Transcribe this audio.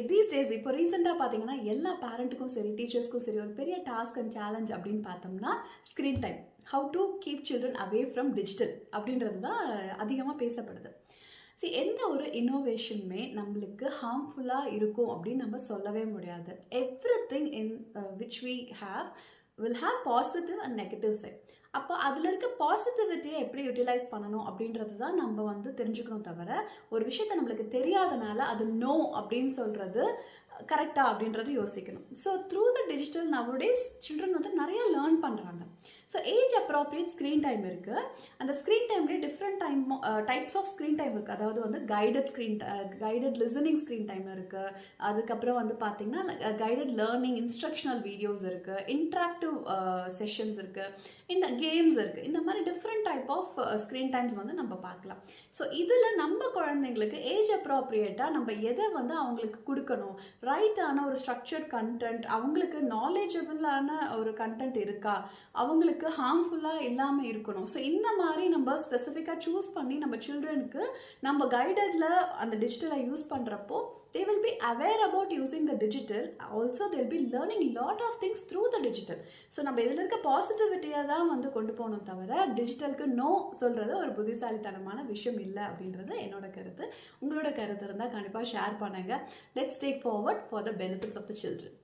These days இப்போ ரீசெண்டாக பார்த்தீங்கன்னா எல்லா பேரண்ட்டுக்கும் சரி டீச்சர்ஸ்க்கும் சரி ஒரு பெரிய டாஸ்க் அண்ட் சேலஞ்ச் அப்படின்னு பார்த்தோம்னா screen time. How to keep children away from digital அப்படின்றது தான் அதிகமாக பேசப்படுது. எந்த ஒரு இன்னோவேஷனுமே நம்மளுக்கு ஹார்ம்ஃபுல்லாக இருக்கும் அப்படின்னு நம்ம சொல்லவே முடியாது. Everything in which we have will have positive and negative side. அப்போ அதில் இருக்க பாசிட்டிவிட்டியை எப்படி யூட்டிலைஸ் பண்ணணும் அப்படின்றது தான் நம்ம வந்து தெரிஞ்சுக்கணும். தவிர ஒரு விஷயத்தை நம்மளுக்கு தெரியாதனால அது நோ அப்படின்னு சொல்கிறது கரெக்டா அப்படின்றது யோசிக்கணும். So through the digital nowadays children வந்து நிறைய லேர்ன் பண்ணுறாங்க. So age appropriate screen time இருக்குது. அந்த ஸ்க்ரீன் டைம்லேயே different types of screen time இருக்குது. அதாவது வந்து கைடட் லிசனிங் ஸ்க்ரீன் டைம் இருக்குது. அதுக்கப்புறம் வந்து பார்த்திங்கன்னா கைடட் லேர்னிங் இன்ஸ்ட்ரக்ஷனல் வீடியோஸ் இருக்குது, இன்ட்ராக்டிவ் செஷன்ஸ் இருக்குது, இந்த கேம்ஸ் இருக்குது. இந்த மாதிரி different type of screen times வந்து நம்ம பார்க்கலாம். ஸோ இதில் நம்ம குழந்தைங்களுக்கு ஏஜ் அப்ராப்ரியேட்டாக நம்ம எதை வந்து அவங்களுக்கு கொடுக்கணும், ரைட்டான ஒரு ஸ்ட்ரக்சர்ட் கண்டென்ட், அவங்களுக்கு நாலேஜபிளான ஒரு கண்டென்ட் இருக்கா, அவங்களுக்கு ஹார்ம்ஃபுல்லாக இல்லாமல் இருக்கணும். ஸோ இந்த மாதிரி நம்ம ஸ்பெசிஃபிக்காக சூஸ் பண்ணி நம்ம சில்ட்ரனுக்கு நம்ம கைடடில் அந்த டிஜிட்டலை யூஸ் பண்ணுறப்போ they will be aware about using the digital. Also they will be learning lot of things through the digital. So நம்ம இதில் இருக்க பாசிட்டிவிட்டியை தான் வந்து கொண்டு போகணும். தவிர டிஜிட்டலுக்கு நோ சொல்கிறது ஒரு புத்திசாலித்தனமான விஷயம் இல்லை அப்படின்றது என்னோட கருத்து. உங்களோட கருத்து இருந்தால் கண்டிப்பாக ஷேர் பண்ணுங்கள். Let's take forward for the benefits of the children.